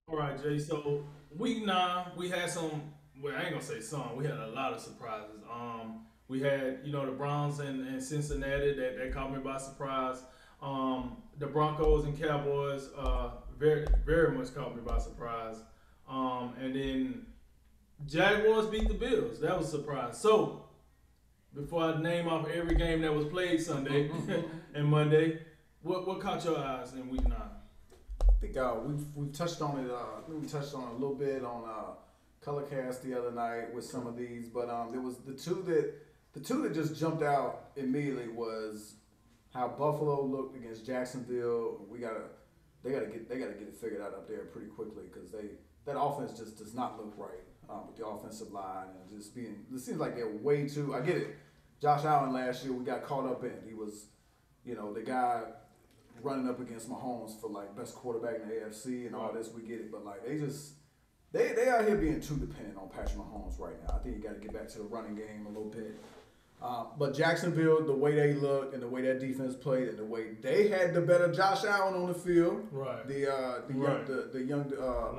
All right, Jay. So week 9, we had some. Well, I ain't gonna say some. We had a lot of surprises. We had the Browns and Cincinnati that caught me by surprise. The Broncos and Cowboys very very much caught me by surprise. And then Jaguars beat the Bills. That was a surprise. So before I name off every game that was played Sunday and Monday, what caught your eyes in week 9? I think we've touched on it. We touched on it a little bit on Colorcast the other night with some of these, but there was the two that just jumped out immediately was how Buffalo looked against Jacksonville. They gotta get it figured out up there pretty quickly because that offense just does not look right with the offensive line and just being. It seems like they're way too. I get it. Josh Allen last year we got caught up in. He was, the guy running up against Mahomes for like best quarterback in the AFC and all this. We get it, but like they out here being too dependent on Patrick Mahomes right now. I think you got to get back to the running game a little bit. But Jacksonville, the way they looked and the way that defense played and the way they had the better Josh Allen on the field, Right. the young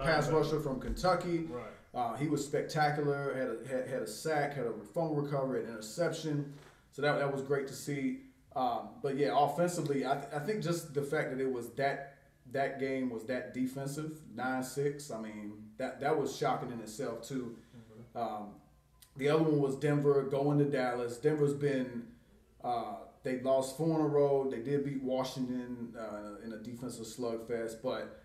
pass rusher from Kentucky, Right. he was spectacular. Had a sack, had a fumble recovery, an interception. So that was great to see. But yeah, offensively, I think just the fact that it was that game was that defensive 9-6. I mean that was shocking in itself too. Um, the other one was Denver going to Dallas. Denver's been they lost 4 in a row. They did beat Washington in a defensive slugfest, but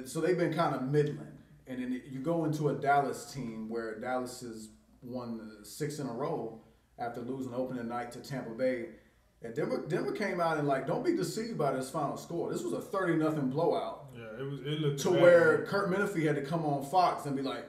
so they've been kind of middling. And then you go into a Dallas team where Dallas has won 6 in a row after losing opening night to Tampa Bay. And Denver came out and like, don't be deceived by this final score. This was a 30-0 blowout. Yeah, it looked to bad. where Kurt Menefee had to come on Fox and be like,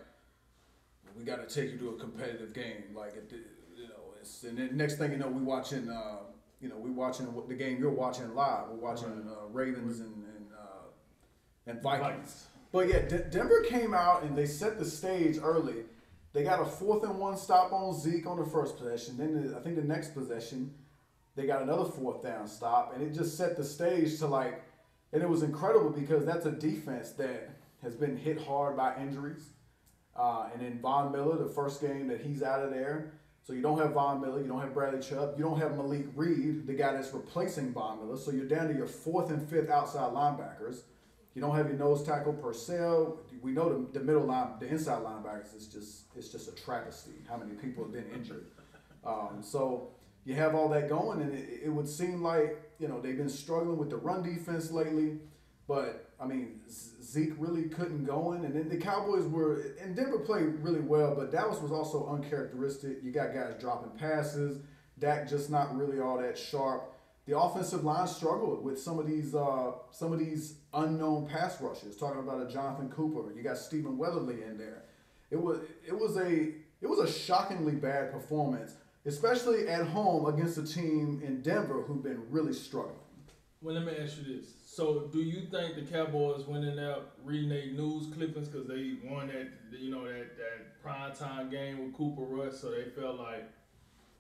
we got to take you to a competitive game. Like, and then next thing you know, we watching the game you're watching live. We're watching Ravens and Vikings. But yeah, Denver came out and they set the stage early. They got a 4th-and-1 stop on Zeke on the first possession. Then I think the next possession, they got another 4th-down stop, and it just set the stage to like, and it was incredible because that's a defense that has been hit hard by injuries. And then Von Miller, the first game that he's out of there. So you don't have Von Miller, you don't have Bradley Chubb, you don't have Malik Reed, the guy that's replacing Von Miller. So you're down to your 4th and 5th outside linebackers. You don't have your nose tackle Purcell. We know the middle line, the inside linebackers it's just a travesty. How many people have been injured? So you have all that going, and it would seem like they've been struggling with the run defense lately. But I mean, Zeke really couldn't go in, and then the Cowboys and Denver played really well, but Dallas was also uncharacteristic. You got guys dropping passes, Dak just not really all that sharp. The offensive line struggled with some of these unknown pass rushers. Talking about a Jonathan Cooper, you got Stephen Weatherly in there. It was a shockingly bad performance, especially at home against a team in Denver who've been really struggling. Well, let me ask you this. So, do you think the Cowboys went in there reading their news clippings because they won that prime time game with Cooper Rush, so they felt like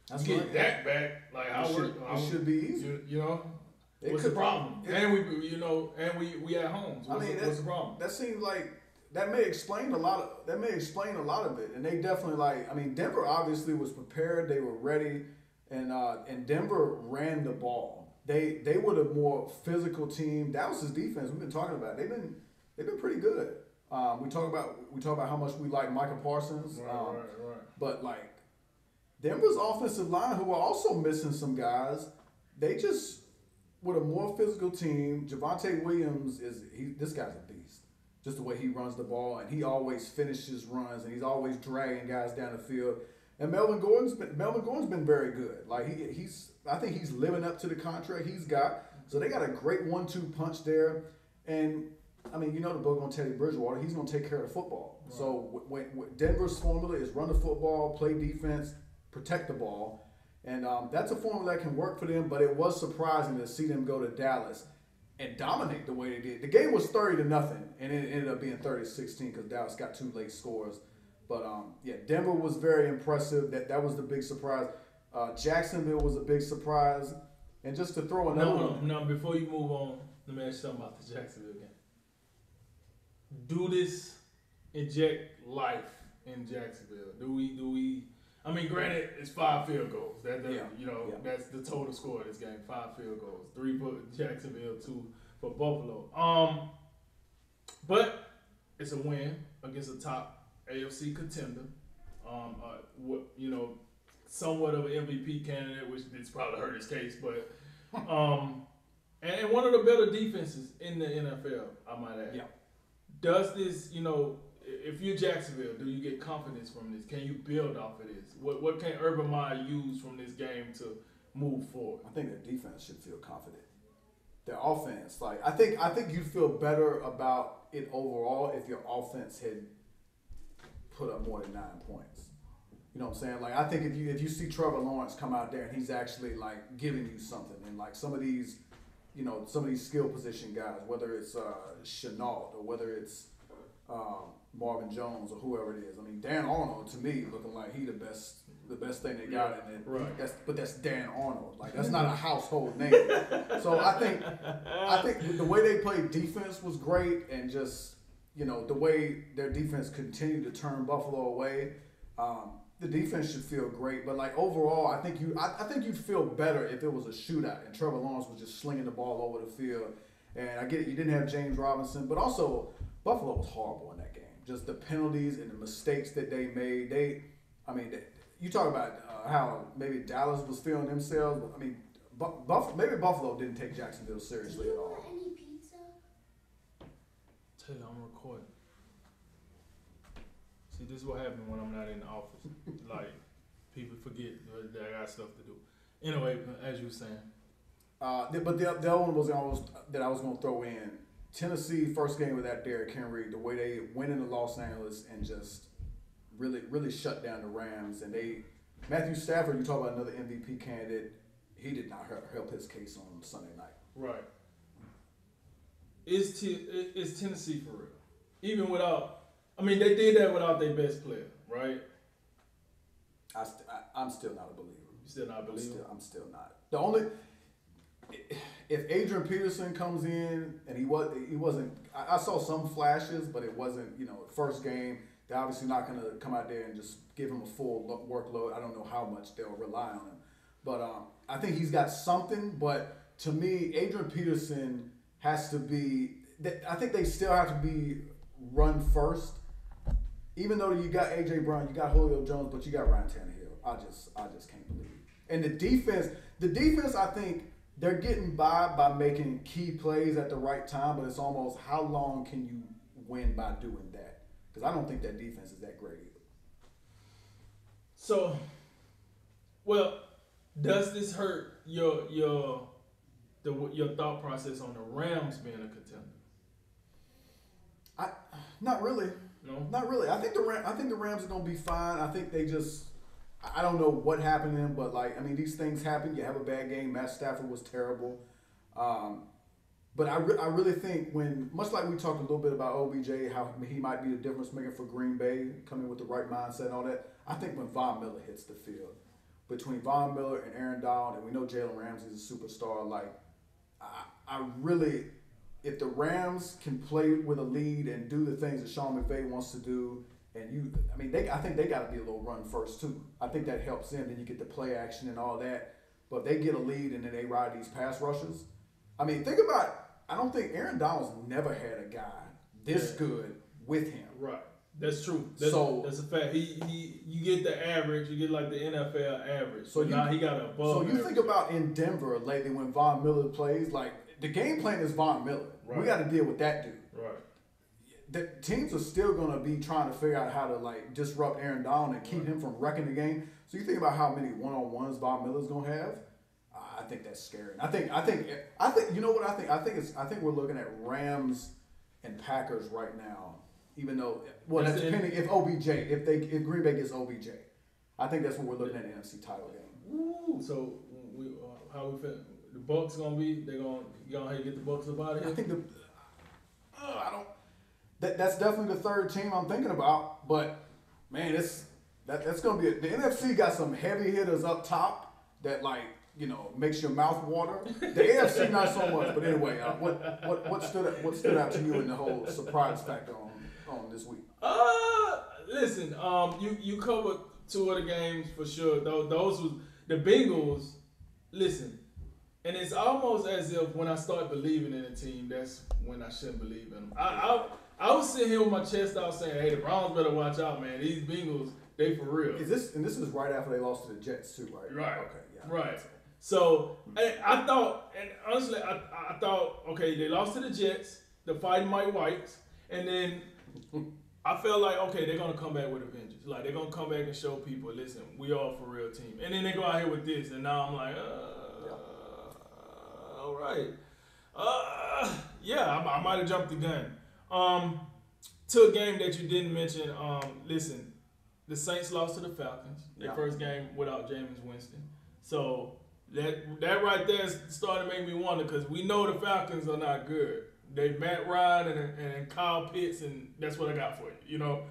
That's get right. that back? Like It should be easy. What's the problem? And we at home. So what's the problem? That seems like that may explain a lot of it. And they definitely Denver obviously was prepared. They were ready, and Denver ran the ball. They were the more physical team. Dallas's defense, we've been talking about. They've been pretty good. We talk about how much we like Micah Parsons. Right. But like Denver's offensive line, who are also missing some guys, they just with a more physical team. Javonte Williams this guy's a beast. Just the way he runs the ball, and he always finishes runs, and he's always dragging guys down the field. And Melvin Gordon's been very good. Like I think he's living up to the contract he's got. So they got a great 1-2 punch there. And I mean, the book on Teddy Bridgewater, he's going to take care of the football. Right. So when Denver's formula is run the football, play defense, protect the ball. And that's a formula that can work for them, but it was surprising to see them go to Dallas and dominate the way they did. The game was 30-0, and it ended up being 30-16 because Dallas got 2 late scores. But Denver was very impressive. That was the big surprise. Jacksonville was a big surprise. And just to throw another one. No, before you move on, let me ask you something about the Jacksonville game. do this inject life in Jacksonville? Do we? I mean, granted, it's 5 field goals. That's the total score of this game. 5 field goals, 3 for Jacksonville, 2 for Buffalo. But it's a win against a top AFC contender. Somewhat of an MVP candidate, which it's probably hurt his case, but and one of the better defenses in the NFL, I might add. Yeah. Does this, if you're Jacksonville, do you get confidence from this? Can you build off of this? What can Urban Meyer use from this game to move forward? I think the defense should feel confident. Their offense, I think you'd feel better about it overall if your offense had put up more than 9 points. You know what I'm saying? I think if you see Trevor Lawrence come out there and he's actually giving you something, and some of these skill position guys, whether it's Chenault or whether it's Marvin Jones or whoever it is. I mean, Dan Arnold to me looking like he the best thing they got in it. Right. That's Dan Arnold. That's not a household name. So I think the way they played defense was great, and just the way their defense continued to turn Buffalo away. The defense should feel great, but overall, I think you'd feel better if it was a shootout and Trevor Lawrence was just slinging the ball over the field. And I get it, you didn't have James Robinson, but also Buffalo was horrible in that game. Just the penalties and the mistakes that they made. You talk about how maybe Dallas was feeling themselves, but I mean, maybe Buffalo didn't take Jacksonville seriously at all. Any pizza? Tell you, I'm recording. See, this is what happens when I'm not in the office. People forget that I got stuff to do. Anyway, as you were saying. But the other one that I was going to throw in. Tennessee, first game without Derrick Henry, the way they went into Los Angeles and just really, really shut down the Rams. And Matthew Stafford, you talk about another MVP candidate, he did not help his case on Sunday night. Right. Is Tennessee for real? Even without, they did that without their best player, right? I'm still not a believer. You still not a believer? I'm still not. If Adrian Peterson comes in and he wasn't. I saw some flashes, but it wasn't. First game. They're obviously not going to come out there and just give him a full workload. I don't know how much they'll rely on him, but I think he's got something. But to me, Adrian Peterson has to be. I think they still have to be run first. Even though you got A.J. Brown, you got Julio Jones, but you got Ryan Tannehill. I just can't believe it. And the defense, I think they're getting by making key plays at the right time, but it's almost how long can you win by doing that? Because I don't think that defense is that great either. So, does this hurt your thought process on the Rams being a contender? Not really. No, not really. I think the Rams are gonna be fine. I think they just. I don't know what happened to them, but these things happen. You have a bad game. Matt Stafford was terrible, but I really think much like we talked a little bit about OBJ, how he might be the difference maker for Green Bay, coming with the right mindset and all that. I think when Von Miller hits the field, between Von Miller and Aaron Donald, and we know Jalen Ramsey's a superstar. I really. If the Rams can play with a lead and do the things that Sean McVay wants to do, I think they got to be a little run first too. I think that helps them. Then you get the play action and all that. But if they get a lead and then they ride these pass rushes. Think about. I don't think Aaron Donald's never had a guy this good with him. Right. That's true. That's a fact. You get the average. You get the NFL average. So now he got a above. So you think about in Denver lately when Von Miller plays, the game plan is Von Miller. Right. We got to deal with that dude. Right. The teams are still going to be trying to figure out how to disrupt Aaron Donald and keep him from wrecking the game. So you think about how many one-on-ones Von Miller's going to have. I think that's scary. I think. You know what I think? I think we're looking at Rams and Packers right now. Even though, that's depending if Green Bay gets OBJ, I think that's what we're looking at in the NFC title game. Ooh, so how we feel? The Bucks gonna be? They're gonna go ahead and get the Bucks up out of here. I think that's definitely the third team I'm thinking about. But man, that's gonna be the NFC got some heavy hitters up top that makes your mouth water. The AFC not so much, but anyway, what stood out to you in the whole surprise factor on this week? Listen, you covered two of the games for sure. Those was the Bengals. Listen, and it's almost as if when I start believing in a team, that's when I shouldn't believe in them. I was sitting here with my chest out saying, "Hey, the Browns better watch out, man. These Bengals, they for real." This is right after they lost to the Jets too, right? Right. Okay. Yeah. Right. So I thought, and honestly, I thought, okay, they lost to the Jets, the Fighting Mike Whites, and then I felt like, okay, they're gonna come back with a vengeance. Like they're gonna come back and show people, listen, we all for real team. And then they go out here with this, and now I'm like, all right, yeah, I might have jumped the gun. To a game that you didn't mention, listen, the Saints lost to the Falcons. Their first game without Jameis Winston. So that right there started to make me wonder because we know the Falcons are not good. They Matt Ryan and Kyle Pitts, and that's what I got for you.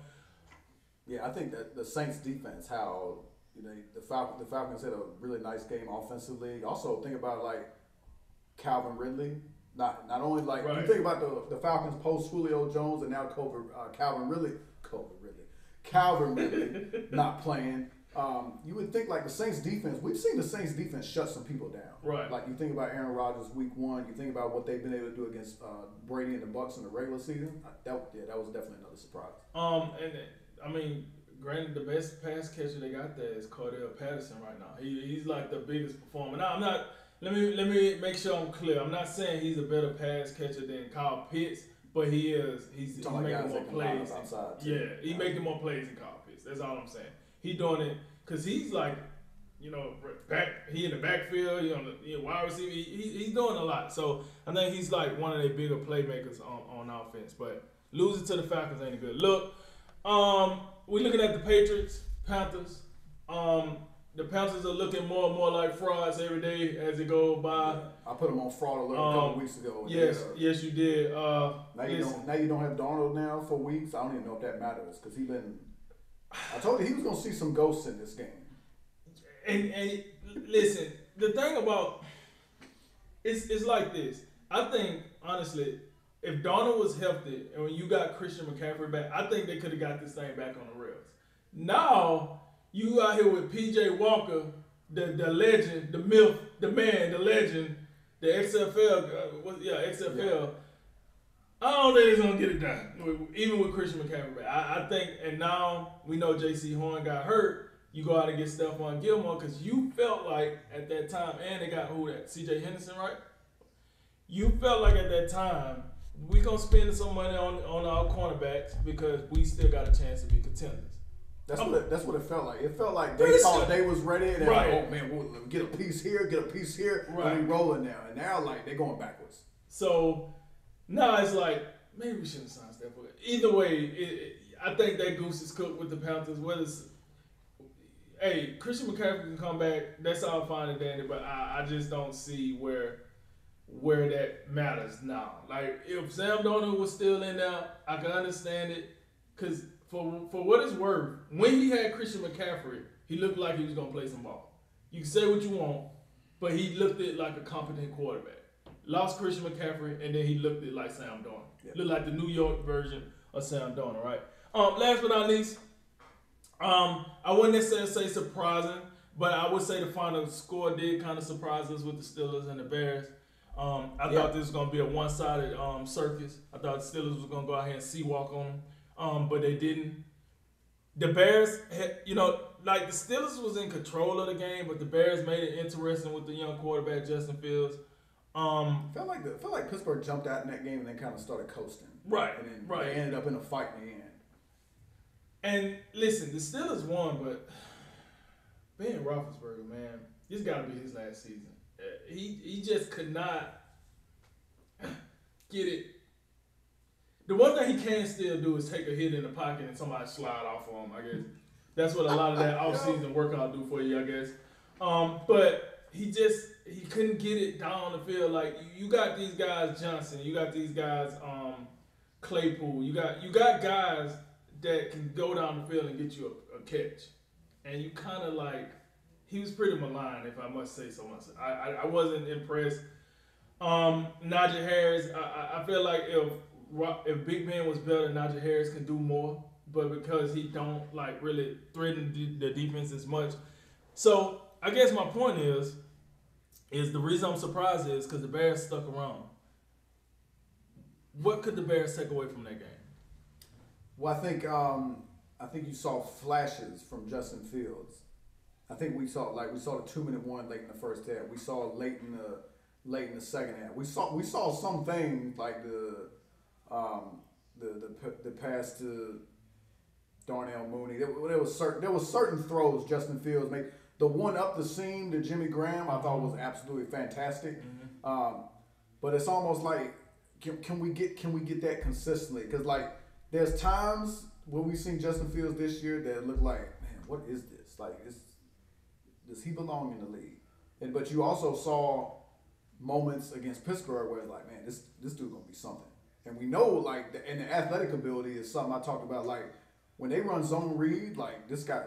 Yeah, I think that the Saints defense, how the Falcons had a really nice game offensively. Also, think about like Calvin Ridley. Not only like you think about the Falcons post Julio Jones and now Calvin Ridley not playing. You would think like the Saints defense. We've seen the Saints defense shut some people down. Right. Like you think about Aaron Rodgers week 1. You think about what they've been able to do against Brady and the Bucs in the regular season. That was definitely another surprise. And I mean, granted, the best pass catcher they got there is Cordell Patterson right now. He's like the biggest performer. Now I'm not. Let me make sure I'm clear. I'm not saying he's a better pass catcher than Kyle Pitts, but he is. He's making more plays. He's making more plays than Kyle Pitts. That's all I'm saying. He doing it because he's like, he in the backfield, wide receiver. He's doing a lot. So I think he's like one of their bigger playmakers on offense. But losing to the Falcons ain't a good look. We're looking at the Patriots, Panthers. The Panthers are looking more and more like frauds every day as it goes by. I put them on fraud alert a couple weeks ago. Yes, you did. Now you don't have Darnold now for weeks. I don't even know if that matters because I told you he was gonna see some ghosts in this game. And listen, the thing about it's like this. I think honestly, if Darnold was healthy and when you got Christian McCaffrey back, I think they could have got this thing back on the rails. Now you out here with PJ Walker, the legend, the myth, the man, the legend, the XFL, XFL. I don't think he's gonna get it done, even with Christian McCaffrey back. I think, and now we know J.C. Horn got hurt. You go out and get Stephon Gilmore because you felt like at that time, and they got C.J. Henderson, right? You felt like at that time we gonna spend some money on our cornerbacks because we still got a chance to be contenders. That's what it felt like. It felt like they thought they was ready, and they're like, oh man, we'll get a piece here, and we rolling now. And now like they're going backwards. So now it's like maybe we shouldn't sign Stephon. Either way, I think that goose is cooked with the Panthers. Christian McCaffrey can come back. That's all fine and dandy, but I just don't see where that matters now. Like if Sam Darnold was still in there, I can understand it because. For what it's worth, when he had Christian McCaffrey, he looked like he was going to play some ball. You can say what you want, but he looked like a competent quarterback. Lost Christian McCaffrey, and then he looked like Sam Darnold. Yep. Looked like the New York version of Sam Darnold, right? Last but not least, I wouldn't necessarily say surprising, but I would say the final score did kind of surprise us with the Steelers and the Bears. I thought this was going to be a one-sided circus. I thought the Steelers was going to go out here and C-walk on them. But they didn't. The Bears, like the Steelers was in control of the game, but the Bears made it interesting with the young quarterback Justin Fields. Felt like Pittsburgh jumped out in that game and then kind of started coasting. Right, and then they ended up in a fight in the end. And listen, the Steelers won, but Ben Roethlisberger, man, this got to be his last season. He just could not get it. The one thing he can still do is take a hit in the pocket and somebody slide off of him, I guess. That's what a lot of that offseason workout do for you, I guess. But he couldn't get it down the field. Like, you got these guys, Johnson, you got these guys, Claypool, you got guys that can go down the field and get you a catch. And you kind of like, he was pretty maligned, if I must say so myself. I wasn't impressed. Najee Harris, I feel like if Big Ben was better, Najee Harris can do more, but because he don't like really threaten the defense as much. So I guess my point is the reason I'm surprised is because the Bears stuck around. What could the Bears take away from that game? Well, I think you saw flashes from Justin Fields. I think we saw the 2-minute one late in the first half. We saw it late in the second half. We saw some things like the pass to Darnell Mooney. There was certain throws Justin Fields made. The one up the seam to Jimmy Graham I thought was absolutely fantastic. But it's almost like can we get that consistently? Because like there's times when we've seen Justin Fields this year that look like, man, what is this? Like, does he belong in the league? But you also saw moments against Pittsburgh where it's like, man, this dude gonna be something. And we know like and the athletic ability is something I talked about. Like when they run zone read, like this guy,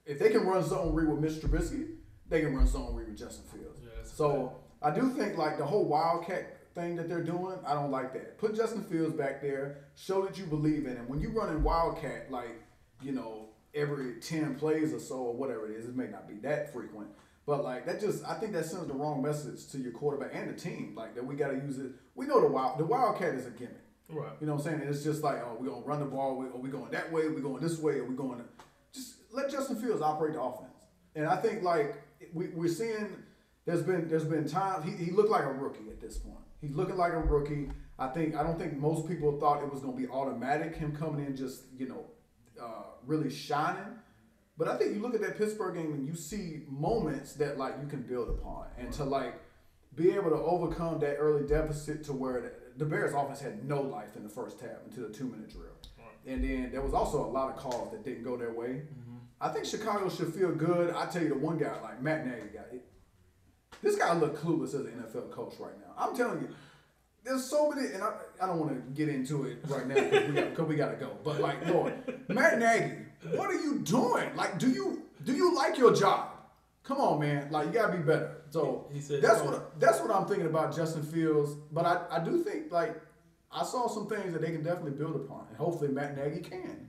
if they can run zone read with Mitch Trubisky, they can run zone read with Justin Fields. Yeah, so I do think like the whole Wildcat thing that they're doing, I don't like that. Put Justin Fields back there, show that you believe in him. When you run in Wildcat, like, you know, every 10 plays or so or whatever it is, it may not be that frequent, but like that I think that sends the wrong message to your quarterback and the team, like that we got to use it. We know the Wildcat is a gimmick. Right. You know what I'm saying? And it's just like, oh, we're going to run the ball, are we going that way, are we going this way, are we going just let Justin Fields operate the offense. And I think like we're seeing there's been times he looked like a rookie at this point. He's looking like a rookie. I don't think most people thought it was going to be automatic, him coming in just, you know, really shining. But I think you look at that Pittsburgh game and you see moments that, like, you can build upon. And to, like, be able to overcome that early deficit to where the Bears offense had no life in the first half until the 2-minute drill. Right. And then there was also a lot of calls that didn't go their way. Mm-hmm. I think Chicago should feel good. I tell you, the one guy, like Matt Nagy got it. This guy look clueless as an NFL coach right now. I'm telling you, there's so many, and I don't want to get into it right now because we got to go. But like, Lord, Matt Nagy, what are you doing? Like, do you like your job? Come on, man. Like, you gotta be better. So he said that's what I'm thinking about Justin Fields. But I do think like I saw some things that they can definitely build upon, and hopefully Matt Nagy can.